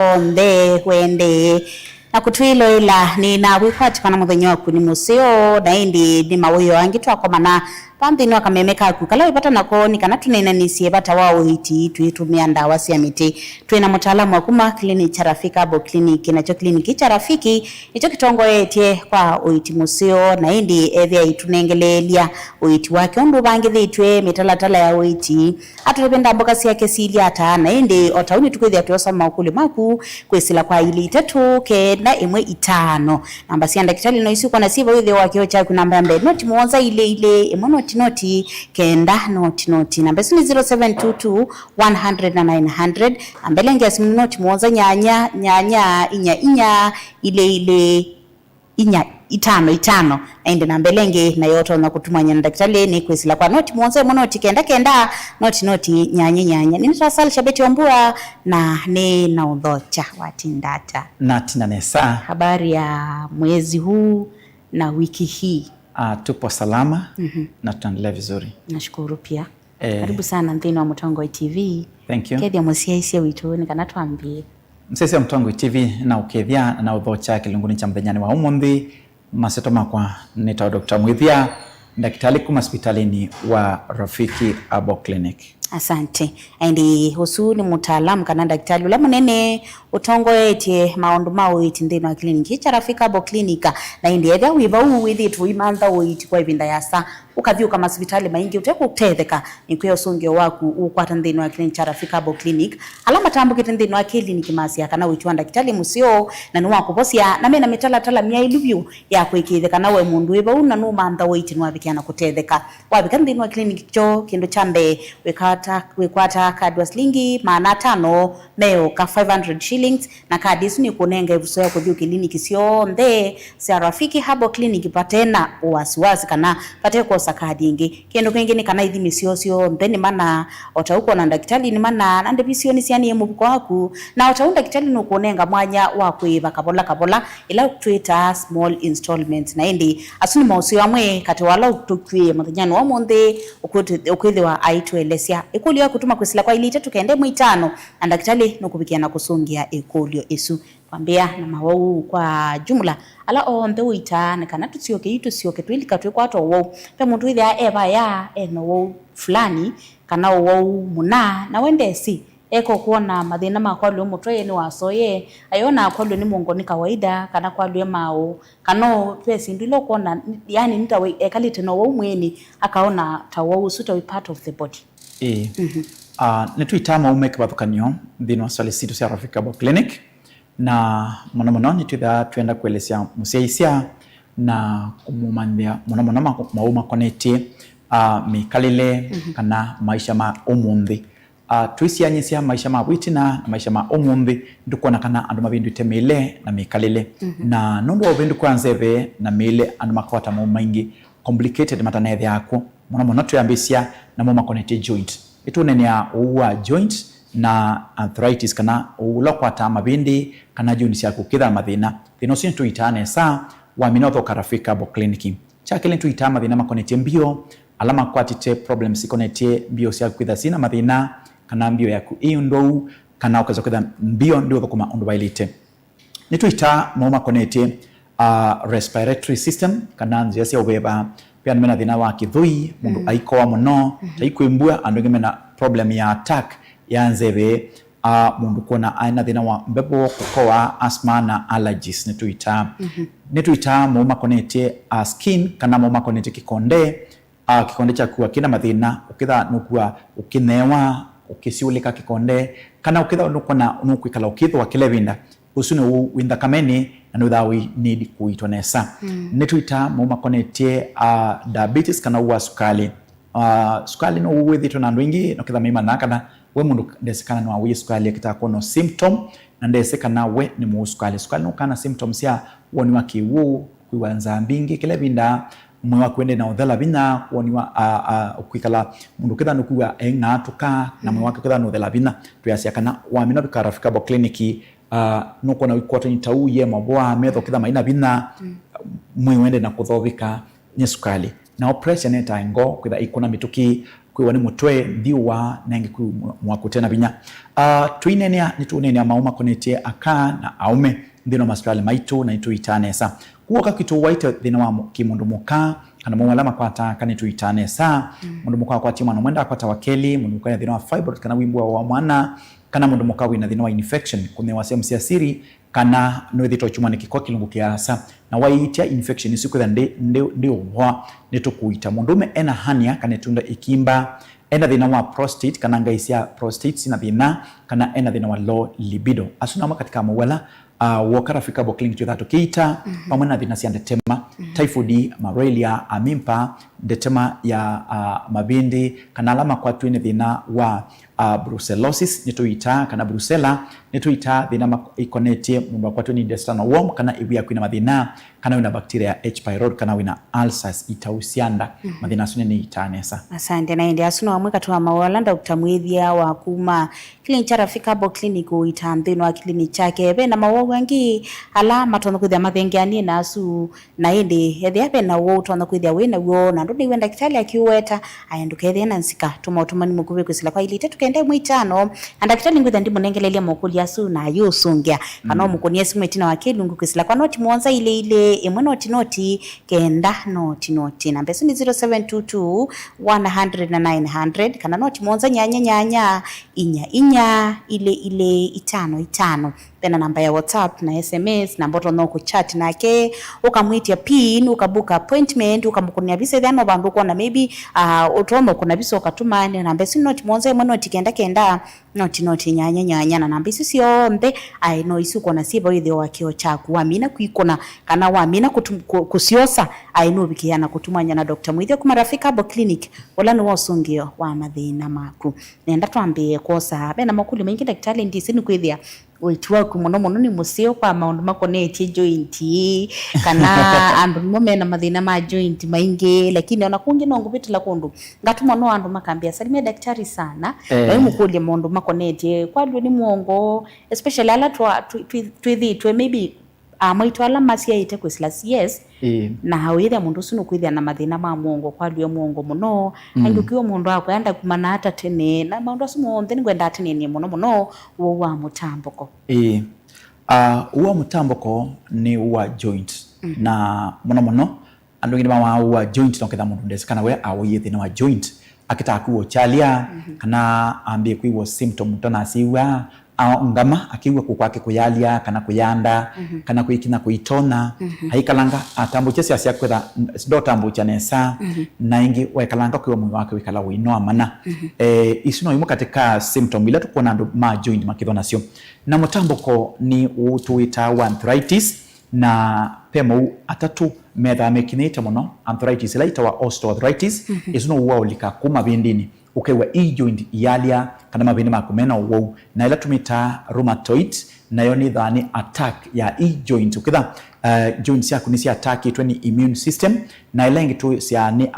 onde wende na kutwilo ila ni na wikwati kana muthenya waku ni museo na indi ni mawoyo angi twakomana pamthini wakamemeka kukala ipata nako ni kana tunenanisie bata wao hiti tuitumia ndawa cia miti twina mutaalamu wa kuma clinic cha Rafiki Herbal Clinic nacho clinic cha Rafiki icho kitongo yetie kwa uiti museo na indi ethia itunengelelia uiti wake undu bangithitwe mitalatala ya uiti atupenda mboka cia kesilia ata na indi otauni tukwithia tuosa makuli maku kwesila kwa ili 3 namba cia ndakitali no isi kwa nasiba withe wake ocha ku namba mbe noti muonza ile emono noti kenda noti namba ni 0722 100 ambelenge asimu noti muonza nyanya inya ile inya itano ende nambelenge na yoto na kutumanya na daktari ni kwesila kwa noti muonza noti kenda noti nyanya ni Rasal Shabeti Wambua na ni na udhocha watindata Natina Nesa. Habari ya mwezi huu na wiki hii? Tupo salama na tunaendelea vizuri. Nashukuru pia. Karibu sana Nthini wa Mutongoi TV. Thank you. Kethia musiaisia witu ni kana tuambie. Msesi wa Mutongoi TV na ukethia na udhocha kilunguni cha mthenyani wa umundi maseto makwa nita Dr. Mwithia daktari kuma hospitalini wa Rafiki Herbal Clinic. Asante. Andi husu ni mutaalamu kana daktari ula munene utongo yetie maundu mawiti Nthini wa clinic cha Rafiki Herbal Clinic na indi etha wiva withi tuimantha uiti kwa ivinda yasa ukathio kama hospitali maingi uteko kutetheka nikwe usungio waku ukwata Nthini wa clinic cha Rafiki Herbal Clinic alama tambukite Nthini wa clinic masia kana uitwa daktari musio na nuwa kuposia na mena mitala mia iluvyu ya kwikitheka nawe mundu wiva una no mantha uiti nwabikiana kutetheka wabika Nthini wa clinic cho kindu chambe wekwata kadi wa shilingi 500 meo ka 500 shillings na kadi isu ni kunenga ivuso ya kuthio kliniki sio nthe cia Rafiki Herbal Clinic patena wasiwasi kana pate kosa kadi ingi kendo kingine kana ithimi sio ntheni mana otauko na daktari ni mana ande visioni ciani emubuko waku na otaunda daktari no kunenga mwanya wa kuiva kabola ila Twitter small installments na indi asuni mausio amwe kati wala tukwie muthanyani wa monde ukwithiwa aitwelesia ikulio kutuma kwisila kwa ili 3 kende mwitano na daktari no kubikia na kusungia ikulio isu kwambia na mawau kwa jumla ala onthe uita ne kana tusioke twilika twikwa to wo pe muntu ithia eva ya eno wo fulani kana wo muna na wendesi eko kuona mathina makwa lyo mutwe ni wasoye ayona kwa lyo ni mungo ni kawaida kana kwa lyo mao kana pesi ndilo kuona yani nitawe ekalite no wo mweni akaona tawo usuta we part of the body nituitama umeke bathukanio Nthini wa solicito cia Rafiki Herbal Clinic na mwana nitwitha twenda kuelesea musiaisia na kumumania mwana mauma connectie mikalile kana maisha ma umundi twisianyisia maisha ma witina na maisha ma umundi ndukona kana andu mabindu itemile na mikalile na nundu wa bindu kwanzeve na mile andu makwata maingi complicated matanethe yako mwana tuyambisia na muma connectie joint itunenia uwa joint na arthritis kana ulokwata mabindi kana joint cia kukitha mathina thino cio tuitane sa wa minotho Rafiki Herbal Clinic chakile tuitama mathina makonetie mbio alama kwatite problems ikonetie mbio cia kukitha sina mathina kana mbio yaku iundo kana ukaza kukitha mbio ndio thokuma undu bailite nituita moma konetie respiratory system kana njia cia ubeba pia nimena thina wa kithui mundu aikoa muno aikwimbua andu ngimena problem ya attack yanzebe mundu kona aina thina wa mbebo kukoa asthma na allergies nituita moma konetie skin kana moma konetie kikonde cha kuwa kina mathina ukitha nukua ukinewa ukisiulika kikonde kana ukitha nukona nukwikala ukithwa kilevinda usune winda kameni na nuthawi need kuitonesa nituita moma konetie diabetes kana uwa sukali sukali no withito na andu ingi no kitha mima na kana we mundu ndesekana no awi sukali kitako no symptom na ndesekana we ni mu sukali no kana symptoms ya woni wakiwu kuiwanza mbingi kilevinda mwe wakwende na udhala bina woni wa ukwikala mundu kitha nukuwa engatuka na mwe wakitha no udhala bina tuyasia kana wa mina bika Rafiki Herbal Clinic nuko na wikwata nyitau ye mabwa metho kitha maina bina mwe wende na kuthobika nyesukali na operation eta ngo kwitha ikuna mituki kwiwa ni mutwe thiwa nangi kwi mwakutena binya twinenea nitunenea mauma konetie aka na aume thino mastrali maitu na itu itanesa kuoka kitu waite thina wa kimundu muka kana mwala makwata kana itu itanesa mundu muka kwa tima no mwenda kwata wakeli mundu muka thina wa fibroid kana wimbo wa mwana kana mundu muka wina thina wa infection kume wa sehemu cia siri kana no thito chuma ni kiko kilungu kiasa na waitia infection isiku tha ndio wa nitukuita mundume ena hania kana tunda ikimba ena thina wa prostate kana ngaisia prostate sina thina kana ena thina wa low libido asunama katika mwala Walker Africa Clinic tutatu kita pamoja na thina cia ndetema typhoid malaria amimpa ndetema ya mabindi kana alama kwa twine thina wa brucellosis nituita kana brucella nituita thina ikonete mundu kwa twine intestinal worm kana ibia kwina mathina kana wina bacteria ya H pylori kana wina ulcers itausianda mathina sune ni itanesa. Asante na ndi asuna wamwe katwa mawala Dr. Mwithia wa kuma Clinic cha Africa Clinic uitambino wa clinic chake be na mawogangi ala matono kuthia mathengiani na asu na indi yethi ape na wo tono kuthia we na wo na ndo wenda kitali akiweta ayanduke thena nsika tumatumani mukuve kusila kwa ilite tukende mwitano andakitali ngutha ndi munengelelia mokuli asu na yusungia kana mukonie simu etina wakeli ngu kusila kwa noti muanza ile emwe noti kenda noti na pesa ni 0722 100 kana noti muanza nyanya inya ile itano tena namba ya WhatsApp na SMS na mboto no kuchat nake ukamwitia pin ukabuka appointment ukamukunia bise thano bandu kwa na maybe utomo kuna bise ukatumani na mbesi noti monze mwe noti kenda noti nyanya na namba isi siombe I know isi uko na siba withio wakio chaku wamina kuikona kana wamina kusiosa I know bikiana kutumanya na Dr. Mwithia kuma Africa Clinic wala no wasungio wa mathina maku nenda twambie kosa be na makuli mengi daktari ndisi ni kwithia uitwa kumuno ni museo kwa maundu makoneti joint kana andu momena mathina ma joint maingi lakini ona kungi no ngubitila kundu ngatuma no andu makambia salimia daktari sana na mukulia maundu makoneti kwa ni muongo especially ala twi maybe mwitu ala masia ite kwisila yes na hawithia mundu sunu kwithia na mathina ma muongo kwa lyo muongo muno angukiwa mundu akwa anda kumana hata tene na maundu asumo ntheni kwenda tene ni muno wo wa mutamboko uwa mutamboko ni uwa joint na muno andu ngi ma uwa joint no ketha mundu ndesikana we awiye thina wa joint akitakuo chalia kana ambie kwiwo symptom tona siwa ngama akiwa kukwake kuyalia kana kuyanda kana kuikina kuitona haikalanga atambuche cia kwetha ndo tambucha nesa na ingi wekalanga kwa mwili wake wikala wino amana isino imo katika symptom ile tukona ndo ma joint makithonasio na mutambuko ni utuita arthritis na pemo atatu metha mekinita muno arthritis laita wa osteoarthritis isino uwa ulika kuma bindini ukewa joint yalia kana mabini makumena wo na ila tumita rheumatoid na yoni dhani attack ya joint ukitha joints yako ni si attack itwe ni immune system na ila ngitu sia ni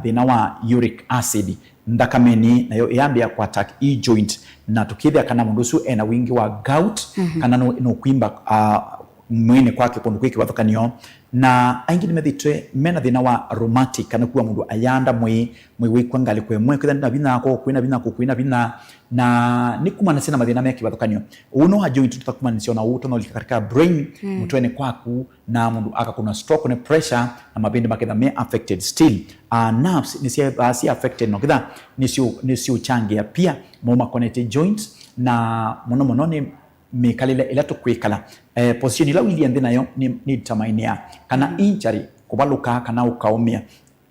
thina wa uric acid ndakameni na yo yambia kwa attack joint na tukithia kana mundusu ena wingi wa gout kana no kwimba mwene kwake kundu kwiki wathokanio na aingi nimethitwe mena thina wa rheumatic kana kuwa mundu ayanda mwi wikwa ngali kwe mwe kwenda na bina ko kwina bina na nikumana sina mathina meki wathokanio uno ha joint tutakumanisha na uto na katika brain mutwene kwaku na mundu akakuna stroke na pressure na mabindi maketha me affected still nerves ni affected no kitha ni changia pia moma connected joints na muno ni mekalile ila tukwikala position ila wili ande nayo ni tamainia kana injury kubaluka kana ukaumia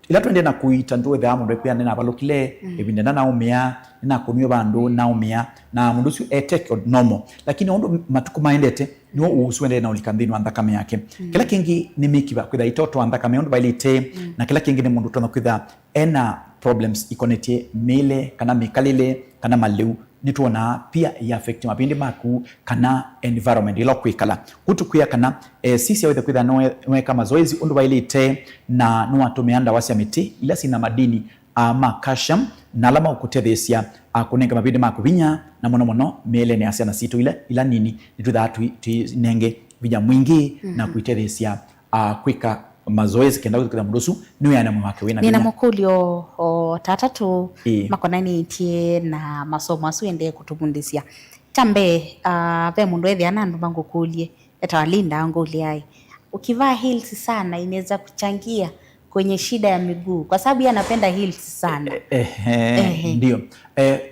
ila twende na kuita ndo the amundu pia nena balukile ebinde na umia na kunyo bandu na umia na mundu su take normal lakini ondo matukuma endete no uswende na ulikandini andakame yake kila kingi ni mikiba kwitha itoto andakame ondo bailite na kila kingi ni mundu tona kwitha ena problems ikonetie mile kana mikalile kana maliu nituona pia ya affect mabindi maku kana environment ilo kwikala kutukuya kana sisi awethe kwitha noe kama zoezi undu bailite na no atumeanda wasia miti ila sina madini ama calcium na alama ukutethesia kunenga mabindi maku vinya na mono mele ne asia na situ ila nini nitutha tu nenge vinya mwingi na kuitethesia kwika mazoezi kenda kuthikia mundusu niwe yana mwake wina nina mukulio o tatatu makonani itie na masomo asu ende kutubundisia tambe ve mundu ethi ana andu mangukulie etawalinda nguliai ukivaa heels sana inaweza kuchangia kwenye shida ya miguu kwa sababu yeye anapenda heels sana. Ndio.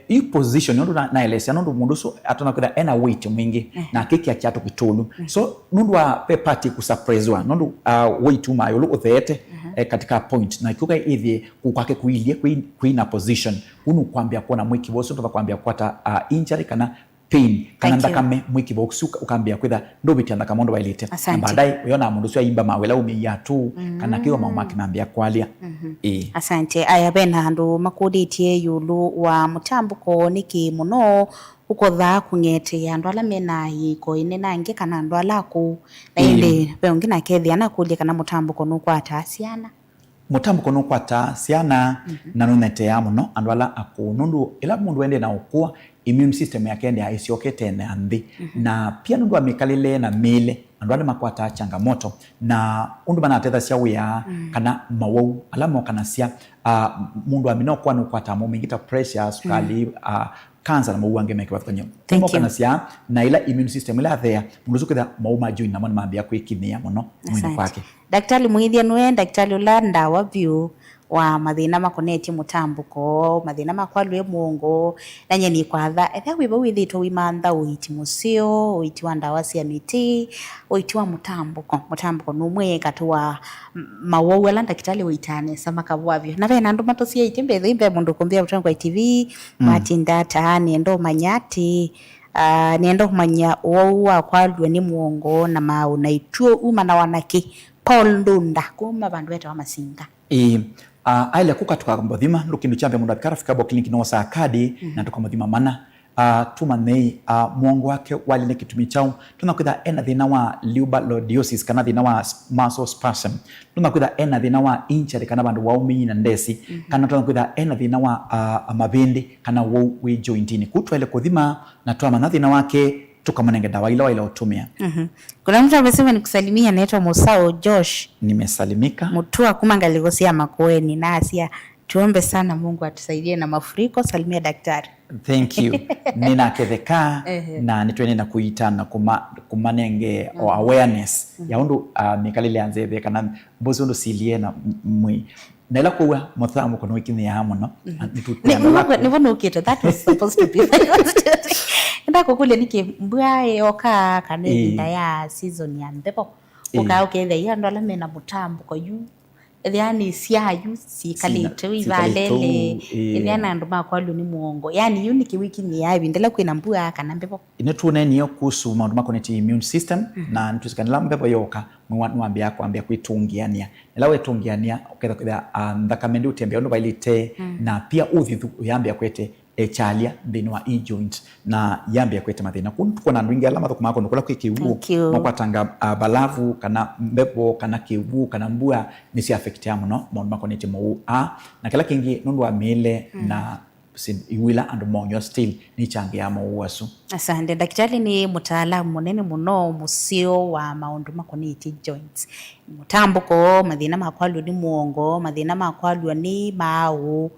Hii position ndio naeleza ndio mundusu atona kwenda ena weight mwingi na kiki achato kitulu. So ndio pe party kusuppresswa ndio weight umayolo uthete katika point na kiuka hivi kukwake kuilie kuina position unu kwambia kuona mwiki boso ndio kwambia kwata injury kana pain kana ndakame mwiki box ukambia kwitha ndo bitanda kamondo bailite na baadaye uyona mundu sio imba mawela umeya tu kana kiwa mama kinambia kwalia. Asante aya bena handu makuditie yulu wa mutambuko niki muno uko kungete ya ndo ala mena yiko ine nange kana ndo alaku na inde beongi na kethi ana kulia kana mutambuko nuko atasiana mutambuko nuko atasiana na nunete ya muno ando ala akunundu ila mundu ende na ukua immune system yake ende isiokete na andi na pia nundu amikalile na mile ando ale makwata changamoto na undu bana ateza sia wia kana mawau alamo kana sia mundu amino kwa nukwata mu mingita pressure sukali cancer na mauange meke wafanyo temo kana sia na ila immune system ila there mundu zukida mauma juu na mwana mambia kwikinia muno mwini kwake. Daktari Muithia nwe daktari ulanda wa view wa mathina makoneti mutambuko mathina makwalwe muongo nanye ni kwatha etha wiba withito wimantha uiti musio uiti wa ndawa cia miti uiti wa mutambuko numwe katwa mawowe ala daktari uitane sama kabwavyo na bena andu matosia itembe thimbe mundu kumbia mutango wa TV matinda tani endo manyati niendo kumanya uwa kwalwe ni muongo na mau na ituo uma na wanaki Paul Ndunda kuma bandu wetu wa masinga aile kuka tukakambothima lukindu chambe mundu Africa Herbal Clinic no sa kadi na tukamothima mana tumanei muongo wake waline kitumi chao tunakwitha ena thina wa liubalodiosis kana thina wa muscle spasm tunakwitha ena thina wa injury kana bandu waumi na ndesi kana tunakwitha ena thina wa mavindi kana wi jointini kutwele kuthima na twa mana thina wake tukamanenge dawa ila utumia. Kuna mtu amesema nikusalimia anaitwa Musao Josh. Nimesalimika. Mutua kumangaligosia makoeni na asia tuombe sana Mungu atusaidie na mafuriko. Salimia daktari. Thank you. Nina ketheka na nitwene na kuita na kumanenge o awareness ya undu mikalile anzebe kana mbozi undu silie na mwi nela kuwa mothamu kono wikini ya hamu no. Nivono ukito that was supposed to be ndako kule nike mbwae oka kanenda ya season ya mbepo uka ukethe ya ndo ala mena mutambuko yu yani siayu sikalite wivalele yana ndo makwalu ni muongo yani yu niki wiki ni yabi ndela kwina mbua kana mbepo inetune niyo kusu maundu makoneti immune system na ntusikanila mbepo yoka mwambia kwambia kwitungiania nelawe tungiania uketha kwitha ndakamendi utembea ndo bailite na pia uthithu uyambia kwete echalia thini wa e-joint na yambia kwete mathina kuntuko na ndwingi ala mathuku mako nukula kwikiwu makwatanga balavu kana mbepo kana kiwu kana mbua nisi affect ya muno maundu mako neti mou na kila kingi nundu wa mile na iwila and monyo still ni changi ya mou asu. Asante daktari ni mutaalamu munene muno musio wa maundu mako neti joints mutambuko mathina makwalwa ni muongo mathina makwalwa ni mau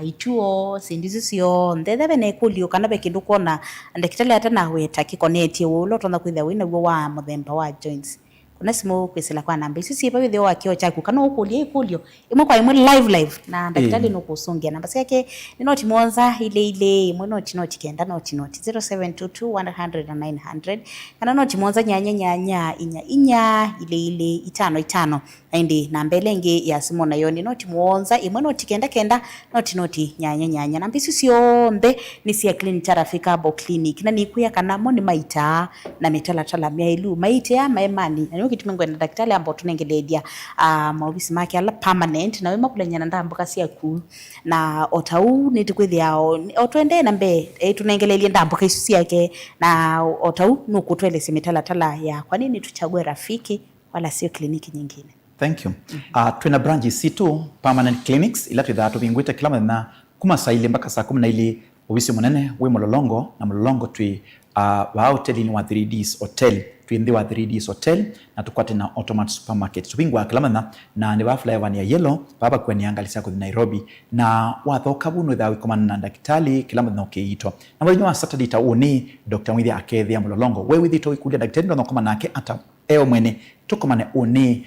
ituo sindizi sio ndethe bene kulio kana be kindu kona daktari ata na weta kikoneti ulo tonda kwitha wina wa muthemba wa joints kuna simu kwisila kwa namba isi sipa withio wa kio chaku kana ukulie kulio imwe kwa imwe live na daktari no kusungia namba yake ni noti monza ile imwe noti kenda noti 0722 kana noti monza nyanya inya ile itano indi namba elenge ya simu na yoni noti monza imwe noti kenda noti nyanya namba isi siombe ni sia Clinic Africa Herbal Clinic na nikuya kana moni maita na metala mia ilu maite ya maemani kitumengo na daktari ambao tunengeledia maofisi make ala permanent na wema kulenyana ndambuka sia cool na otau nitikwithia otwende na mbe tunengelelia ndambuka isusi yake na otau nukutwele simitala ya kwa nini tuchague rafiki wala sio kliniki nyingine. Thank you. Tuna branches situ permanent clinics ila twitha tubingwite kila mwana kuma saile mpaka saa 10 ili ofisi munene we Mulolongo na Mulolongo twi wa hoteli ni wa 3Ds hotel twindi wa 3Ds hotel na tukwate na Automat Supermarket tubingwa Kilamana na ni bafla ya ya yellow baba kwa niangalisa ku Nairobi na wathoka bunu tha wikomana na daktari Kilamana no kiito na mwenye wa Saturday ta uni Dr. Mwithia akethia mulolongo we withito ikulia daktari ndo koma nake ata eo mwene tukomane uni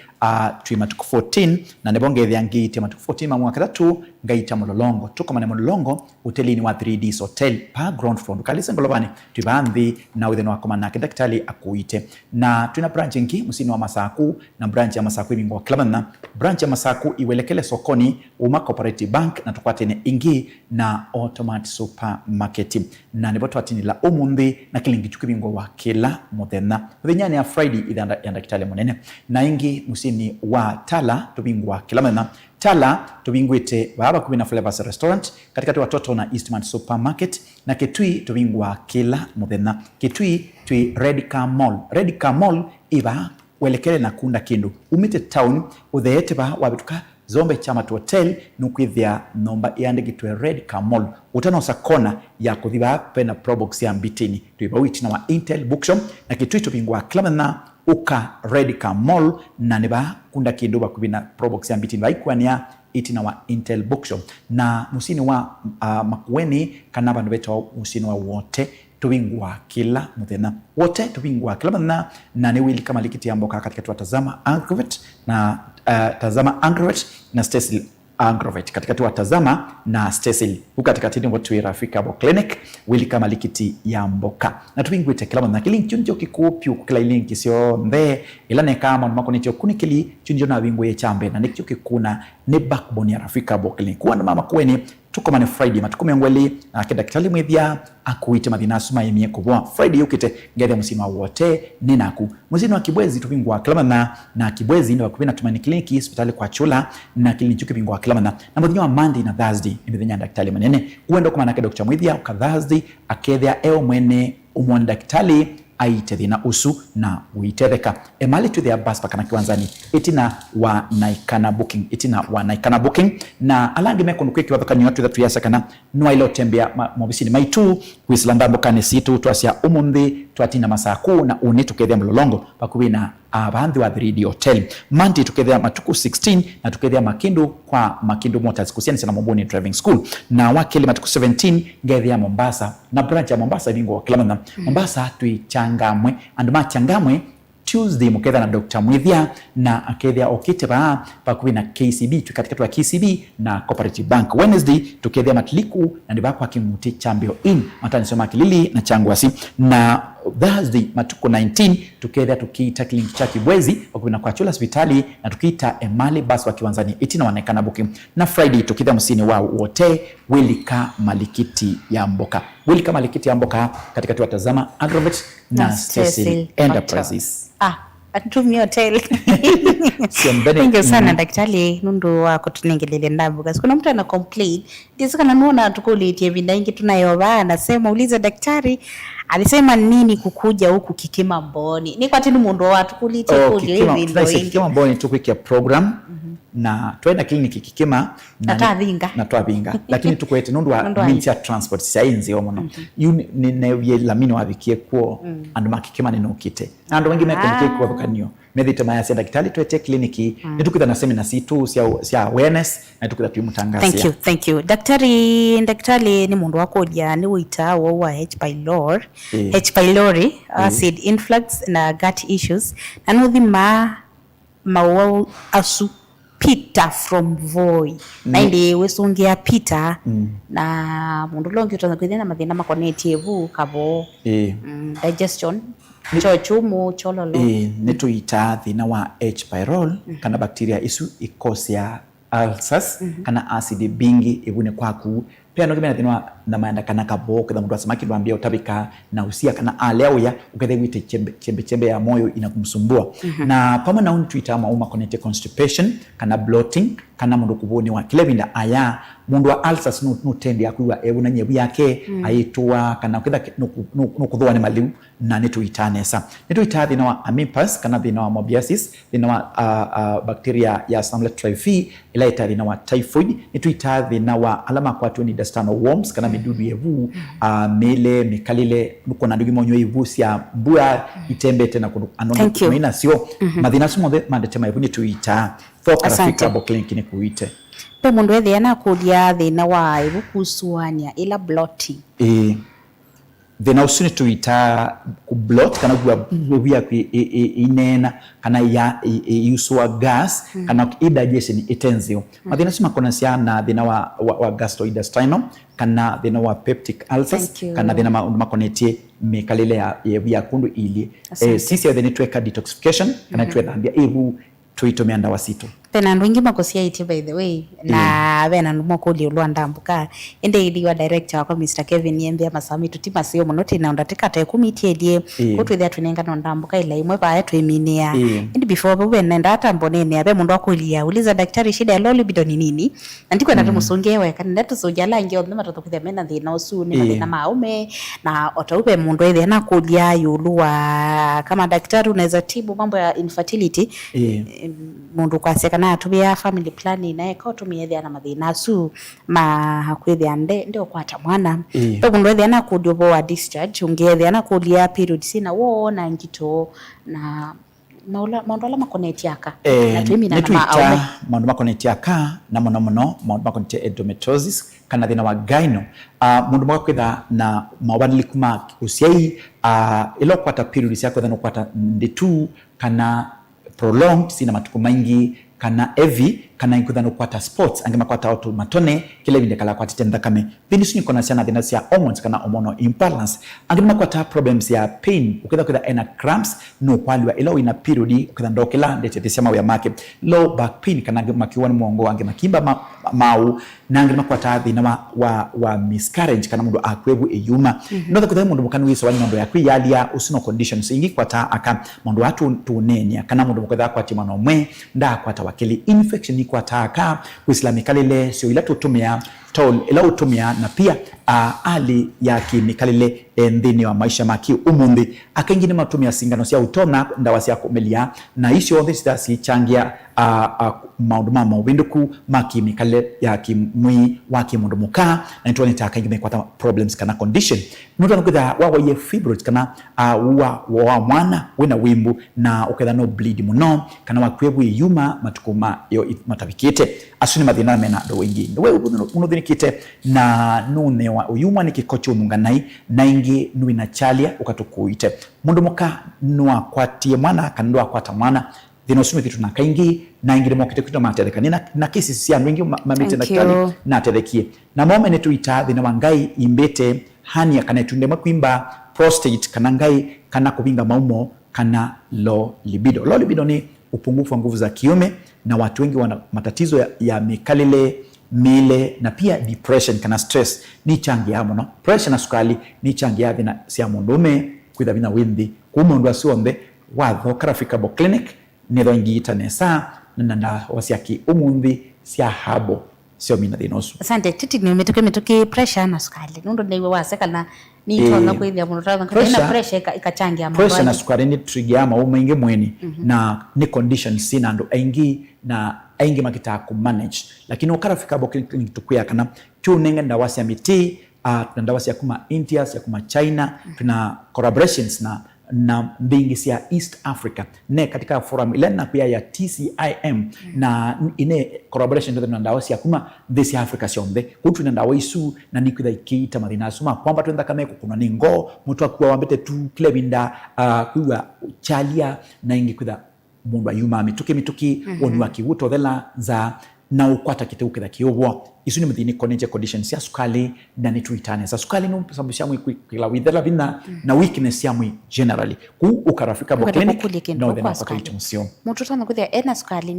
twi matuku 14 na nebonge thia ngiti matuku 14 mamwa katatu ngaita mulolongo tukomane mulolongo hoteli ni wa 3Ds hotel pa ground floor kalisa ngolobani twibanthi na witheno wakoma nake daktari akuite na tuna branch ngi musini wa Masaku na branch ya Masaku ibingwa Kilamana branch ya Masaku iwelekele sokoni Uma Cooperative Bank na tukwate ne ingi na Automat Supermarket na neboto atini la umundi na kilingi chukibingwa wa kila muthenya muthenyani ya Friday idanda ya daktari munene na ingi musini wa Tala tubingwa Kilamana Tala tubingwite baba kubina Flavors Restaurant katika watoto na Eastman Supermarket na Kitui tubingwa kila muthenya Kitui twi Red Car Mall iba welekele na kunda kindu umite town utheete ba wabituka Zombe Chama tu hotel nukwithia nomba yandikitwe Red Car Mall utanosa kona ya kuthiba pena probox ya mbitini tuiba witi na wa Intel Bookshop na Kitui tubingwa Kilamana uka Red Car Mall na niba kunda kindu bakubina probox ya mbitini baikwania itina wa Intel Bookshop na musini wa Makueni kana bandu beto musini wa wote tubingwa kila muthenya wote tubingwa Kilamana na ni wili kama likiti amboka katika tuwatazama Angrovet na tazama Angrovet na Stacy Angrovet katika tuwatazama na Stacy huko katika tini watu wa Africa Clinic wili kama likiti ya mboka na tubingwite Kilamana kilinki chunjo kikupyu kila linki sio mbe ilane kama mako nicho kunikili chunjo na bingwe ya chambe na nicho kikuna ni backbone ya Africa Clinic kwa mama kweni tukomane Friday matuku mengweli na daktari Mwithia akuite mathinasu yemie kubwa Friday yukite ngethe musino wote ninaku musino wa Kibwezi tubingwa Kilamana na Kibwezi ndio wakubina Tumaini Clinic hospitali kwa Chula na kliniki tubingwa Kilamana na muthinya wa Monday na Thursday ni mithenya daktari munene uendo koma na Dr. Mwithia ka Thursday akethia eo mwene umwone daktari aite thina usu na uitetheka emali to their bus pakana kiwanzani itina wa naikana booking na alangi meko nukweki wathakani watu thatu yasakana nwa ilo tembea mobisini maitu kuislanda mbokane situ tuasia umundi tuatina Masaku na uni tukethia mulolongo pakubina abanthi wa 3D hotel Monday tukethia matuku 16 na tukethia Makindu kwa Makindu Motors kusiani sana Momboni driving school na wakili matuku 17 ngethia Mombasa na branch ya Mombasa bingo wa Kilamana Mombasa tuichangamwe anduma changamwe Tuesday muketha na Dr. Mwithia na akethia okite pakubi na KCB tukatika tu KCB na Cooperative Bank Wednesday tukethia Matliku na ndibako akimuti Chambio Inn matani soma Kilili na Changwasi na Thursday matuko 19 tukethia tukiita kliniki cha Kibwezi wakubina kwa Chula hospitali na tukiita Emali bus wa Kiwanzani itina wanekana booking na Friday tukithia musini wa wote Wilika Malikiti ya Mboka katika tuwatazama Agrovet na Stacy Enterprises Atumi hotel. Thank you sana daktari nundu wako tunengelele ndambu kasi kuna mtu ana complain ndisi kana nuona tukulitie vinda ingi tunayoba anasema uliza daktari alisema nini kukuja huku Kikima Mboni ni kwa tinu mundu wa tukulitie kuli hivi ndo ingi Kikima Mboni tukuikia program na tuenda kliniki Kikima na Twavinga lakini tukwete nundu wa means ya transport sainzi omono ne lamini wabikie kuo andu makikima ninukite na andu wengi mekonike kuwa bukanio medhita maya senda kitali tuete kliniki nitukitha na seminar situ sia awareness na tukitha tuimutangazia thank you daktari ni mundu wako ya ni wita wa H pylori acid influx na gut issues na nuthima mawa asu Peter from Voi na ndi wesongea Peter na mundu longi utazakwithia na mathina makoneti evu kabo digestion chochumu chololo netuita thina wa H pylori kana bacteria isu ikosia ulcers kana acid bingi ibune kwaku pia no kimena thina na maanda kana kabo kwa mundu asamaki ndwambia utabika na usia kana aleuya ukathe wite chembe ya moyo inakumsumbua na pama na untuita mauma connected constipation kana bloating kana mundu kuboni wa kilevinda aya mundu wa ulcers no tendi akuwa ebu na nyebu yake aitua kana ukitha no kuthwa ni maliu na netuitanesa netuita thina wa amoebius kana thina wa mobiasis thina wa bacteria ya Salmonella typhi ila ita thina wa typhoid netuita thina wa alama kwa tu ni gastrointestinal worms kana midudu yevu mele mikalile nuko na ndugimo nyo yevu sia mbua itembe tena anonga kumaina sio mathina sumo mandetema yevu ni tuita focus Africa Clinic ni kuite pe mundu ethe na kulia thina wa yevu kusuania ila blotting thina usuni tuita kublot kana gwa inena kana ya usua gas kana indigestion itenzio mathina sima kona sia na thina wa gastrointestinal kana thina wa peptic ulcers kana thina makonetie mekalile ya kundu ili sisi ya tweka detoxification kana twethambia ebu tuitomea ndawa sito pena ndungi makosia iti by the way na bena ndumokuli ulwandambuka ende iliwa director wako Mr Kevin Yembe amasami tutima sio monoti na ndatika ta kumitiedie kutu thia tunenga no ndambuka ila imwe ba tweminia indi before bwe nenda hata mbonene abe mundu akulia uliza daktari shida ya low libido ni nini andiko na tumusongewe kana tusoja langi ombe matoto kuthia mena thina usu ni mathina maume na otaupe mundu ethe na kulia yulua kama daktari unaweza tibu mambo ya infertility mundu kwaseka na tubia family planning na eko tumiyethia na mathina su hakwithia ndio kwata mwana to mundu ethia na kudiobo wa discharge ungethia na kulia period sina wona ngito na maundu ala makonetiaka na twimina na maaume maundu makonetiaka na mono maundu makonetia endometriosis kana thina wa gyno mundu mwakwitha na mawandiliku ma usiai ilo kwata period sia kwitha no kwata nditu kana prolonged sina matuko maingi kana heavy kana inkudhano kwata sports angema kwata watu matone kile vile kala kwata tenda kame bindi suni kona siana dhina sia hormones kana hormonal imbalance angema kwata problems ya pain ukitha kwitha ena cramps no kwaliwa ilo ina period ukitha ndokela ndete tisema ya make low back pain kana makiwa ni mwongo angema kimba mau na angema kwata dhina wa miscarriage kana mundu akwebu eyuma notha kwitha mundu mukanu wiso wani mundu ya kwiyalia usino conditions ingi kwata aka mundu watu tunenia kana mundu kwitha kwati mwana mwe nda kwata wakili infection ni kwataka kuislamikalile sio ila tutumia tol ila utumia na pia ali ya kimikalile ndini wa maisha maki umundi akengine matumia singano sia utona ndawa sia kumelia na isio this that si changia maundu mama ubinduku makimikale ya kimwi wa kimundu muka na nitoni taka ingine kwata problems kana condition nuta nukutha wawa ye fibroids kana wa mwana wina wimbu na uketha no bleed muno kana wakwebu yuma matukuma yo matabikite asuni mathina mena do wingi we unothinikite na nune wa uyuma ni kikocho munganai na ingi nuina chalia ukatukuite mundu muka nwa kwatie mwana kandoa kwata mwana thinosumi thitu na kaingi na ingire mokite kwita matetheka na kesi cia ndwingi mamite daktari na tethekie na moment tuita thina wangai imbete hania kana tunde makwimba prostate kana ngai kana kubinga maumo kana low libido ni upungufu wa nguvu za kiume na watu wengi wana matatizo ya mikalile mile na pia depression kana stress ni changia muno pressure na sukali ni changia thina cia mundume kwitha bina windi kumundu asuombe watho Africa Clinic netho ingita nesa na wasiaki umundi sia habo sio mina dinosu asante titi ni metoke pressure na sukali nundo niwe waseka na ni tona kwithia mundu tana kana pressure ikachangia mambo pressure na sukali ni trigger ama umainge mweni na ni condition sina ndo aingi na aingi makita ku manage lakini wakara Africa Clinic tukuya kana tunenga ndawa sia miti tuna ndawa sia kuma India sia kuma China tuna collaborations na mbingi sia East Africa ne katika forum ile na pia ya TCIM na ine collaboration ndio ndawa sia kuma this Africa siombe kutu ndawa isu na nikwitha ikiita mathina suma kwamba twenda kama kuna ningo mtu akwa wambete tu klebinda kuwa chalia na ingi kwitha mundu ayuma mituki onu wakiwuto thela za na ukwata kite ukitha kiobwa isu ni mthini connect conditions ya sukali na ni tuitane sa sukali no sababu sia mwikila withela bina na weakness ya mwi generally ku ukarafika bo clinic no then kwa kitumsio mtu tana kuthia ena sukali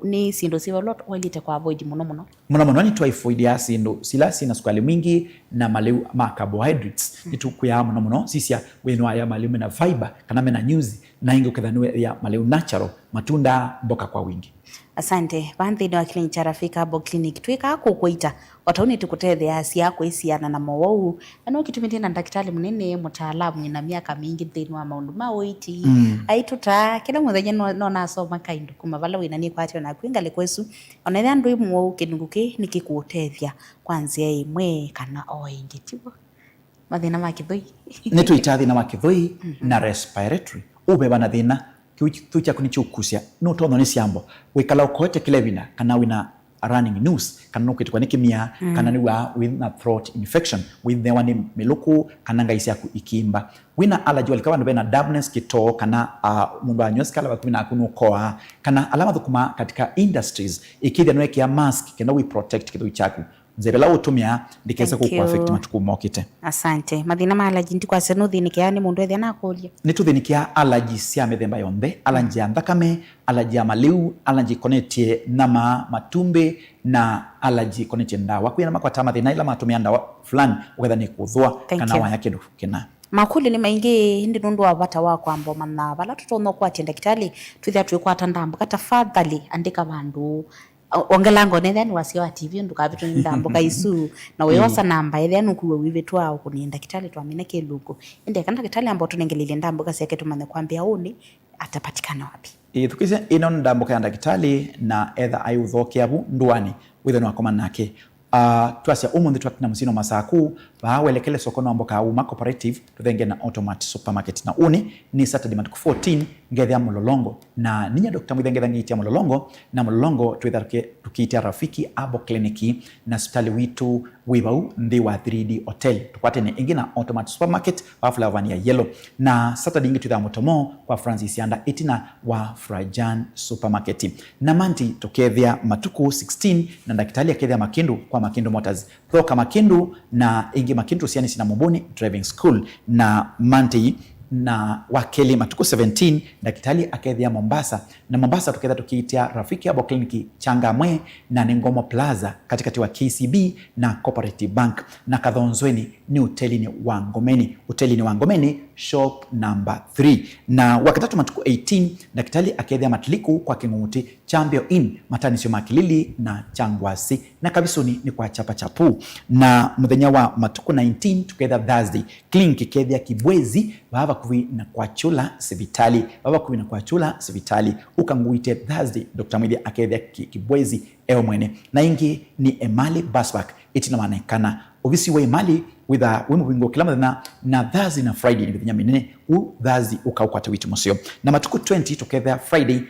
ni sindo siwa lot walite kwa avoid muno ni typhoid ya sindo silasi na sukali mingi na maleu ma carbohydrates itukuya muno sisia wenwa ya maleu na fiber kana mena nyuzi na ingo kadhanwe ya maleu natural matunda mboka kwa wingi asante banthi ndo Clinic Africa Clinic twika kuita watauni tukuthe asi yako isiana na mowau ano kitumite na daktari munene mutaalamu ina miaka mingi thini wa maundu ma uiti aituta kila muthenya no nasoma kaindu kuma vala wina ni kwatio na kwingale kwesu onethe andu imwe kinunguki nikikuutethia kwanzia imwe kana o ingi tibo mathina ma kithoi ni tuitathi na makithoi na respiratory ubeba na thina tucha kunicho ukusia no tono ni siambo wikala ukote kilevina kana wina running news kana ukitwa nikimia kana ni wa with a throat infection with the one miluku kana ngaisi yaku ikimba wina allergy walikawa ndo na dumbness kito kana mundu anyos kala bakuna kunukoa kana alama thukuma katika industries ikithia no ya mask kana we protect kitu chaku nzebela utumia ndikeza ku affect matuku mokite. Asante. Mathina ma allergy ndikwa seno thinikia ni mundu ethia nakulia. Ni tuthinikia allergy cia mithemba yonthe, allergy ya thakame, allergy ya maliu, allergy connected na matumbe na allergy connected ndawa. Kwina makwata mathina ila matumia ndawa fulani uketha ni kuthwa kana wa yake ndu kina. Makuli ni maingi ndi nundu wa bata wa kwambo manna bala tutono kwa tenda kitali twithia twikwata ndambo kata fadhali andika bandu ongelango ne then wasio wa TV ndukavitu ndambo kaisu na weyosa namba ile nukuwe wivetwa ukunienda kitali twamine keluko ende kana kitali ambapo tunengelile ndambo kasi yake tumane kwambia uni atapatikana wapi tukise ino ndambo kaenda kitali na either ayuthokiabu ndwani witheno akoma nake twasia umundi twakina musino masaku baawelekele sokono amboka uma cooperative tuthenge na automat supermarket na uni ni Saturday matuku 14 ngethia mulolongo na ninya Dr. Mwithengetha ngitia mulolongo na mulolongo twitharuke tukiitia rafiki abo kliniki na hospitali witu wibau ndi wa 3D hotel tukwate ni ingi na automat supermarket wa flavor ya yellow na Saturday ingi twitha mutomo kwa Francis Yanda itina wa Frajan supermarket na manti tukethia matuku 16 na daktari akethia Makindu kwa Makindu Motors thoka Makindu na ingi Makindu siani sina Mubuni driving school na manti na wakeli matuku 17 daktari akethia Mombasa na Mombasa tuketha tukiitia rafiki abo kliniki Changamwe na Nengomo Plaza katikati wa KCB na Cooperative Bank na Kathonzweni ni hoteli ni Wangomeni shop number 3 na wakatatu matuku 18 daktari akethia Matliku kwa Kingunguti Champion Inn Matanisio Makilili na Changwasi na Kabisuni ni kwa Chapa Chapu na muthenya wa matuku 19 tuketha Thursday kliniki kethia Kibwezi baba kuvi na kwa chula sivitali ukanguite Thursday Dr. Mwithia akethia Kibwezi eo mwene na ingi ni Emali Basback itina manekana obviously wa Emali with a wingo kila na Thursday na Friday ni mithenya minene Thursday ukaukwata witu musio na matuku 20 tuketha Friday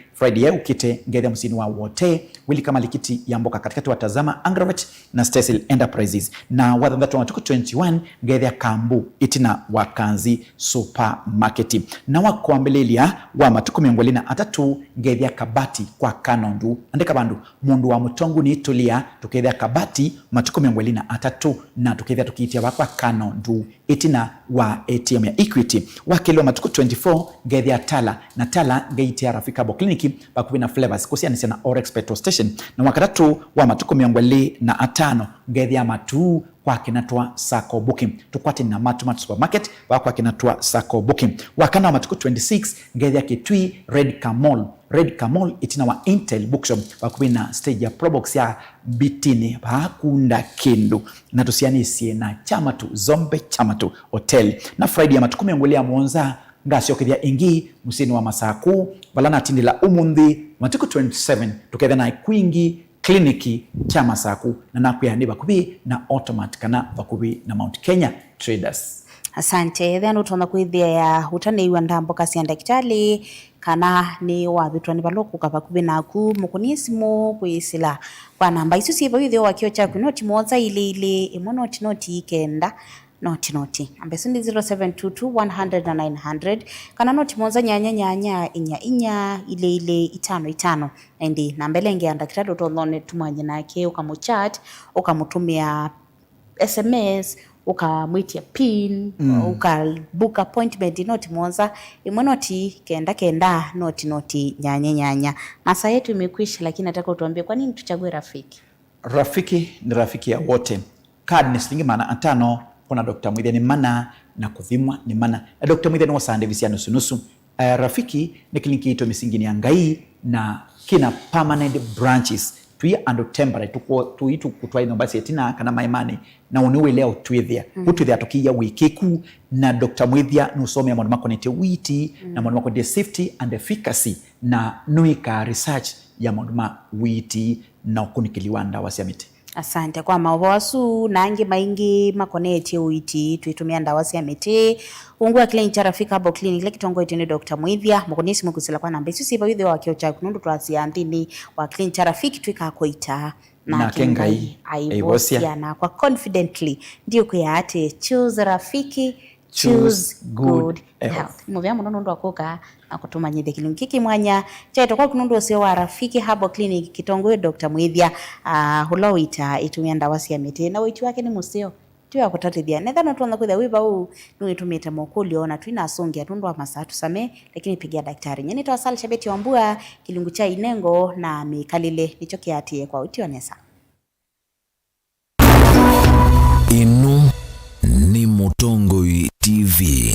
ya ukite ngethia musini wa wote wili kama likiti ya mboka katikati wa Tazama Agrovet na Cecil Enterprises na wadhandatu wa matuku 21 ngethia Kambu itina wakanzi supermarket na wakuambelelia wa matuku 23 ngethia Kabati kwa Kanondu andika bandu mundu wa mutongu ni Tulia tukethia Kabati matuku 23 na tukethia tukiitia wakwa Kanondu itina wa ATM ya Equity wakili wa matuku 24 ngethia Tala na Tala ngeitia rafika abo kliniki bakuvi na flavors kusianisia na Orex petrol station na wakatatu wa matuku 25 ngethia Matu kwa kinatwa Sako Booking tukwate na Matumat supermarket kwa kinatwa Sako Booking wakana wa matuku 26 ngethia Kitui Red Camol itina wa Intel bookshop bakuvi na stage ya Probox ya Bitini bakunda Kindu na tusianisie na Zombe Chamatu Hotel na Friday ya matuku ya Monza ngasio kithia ingi musini wa Masaku balana tindi la umundi matuku 27 tuketha na Kwingi kliniki cha Masaku na nakuya bakubi na automat kana bakubi na Mount Kenya Traders. Asante then utona kwithia ya utane wa ndambo kasi ya daktari kana ni wa vitwani baloku kabakubi naku mukunisimu kuisila kwa namba isu sibo hivyo wakio chaku noti moza ile imono noti ikenda noti ambeso ni 0722 kana noti moza nyanya inya ile itano ndi nambelenge anda kitado tolone tumanye nake ukamuchat ukamutumia SMS ukamwitia pin ukabook appointment noti moza imonoti kenda noti nyanya masa yetu imekwisha lakini nataka utuambie kwa nini tuchague rafiki ni rafiki ya wote card ni shilingi maana 5 kuna Dr. Mwithia ni mana na kuthimwa ni mana na Dr. Mwithia ni wasande visia nusu rafiki ni kliniki ito misingi ni Ngai na kina permanent branches twi ando temperate tuitu kutwa ino basi etina kana maimani na uniwe leo twithia utwithia tukiya wikiku na Dr. Mwithia nusome maundu makonete witi na maundu makonete safety and efficacy na nuika research ya maundu ma witi na ukunikiliwa ndawa cia miti. Asante kwa mawasu nangi maingi makonete witi tuitumia ndawa cia miti ungu wa Clinic Rafiki Herbal Clinic le kitongo itini Dr. Mwithia mukonisi mukusila kwa namba isusi ba withio wa kiocha kunundu twasi andini wa Clinic Rafiki twika koita na kengai aibosia na kwa confidently ndio kuyate choose Rafiki choose good health. Muvya munono ndo akoka na kutuma nyithe kilinkiki mwanya chaito kwa kunundu osio wa Rafiki Herbal Clinic kitongo Dr. Mwithia hulowita itumia ndawa cia miti na witu wake ni musio tuya kutatithia nethano tuanza kwitha wiva huu nuitumite mokuli ona twina asongia tundu wa masatu same lakini pigia daktari nyeni twasal Shabeti Wambua kilungu cha Inengo na mikalile nicho kiatie kwa utionesa. Inu ni Mutongoi TV.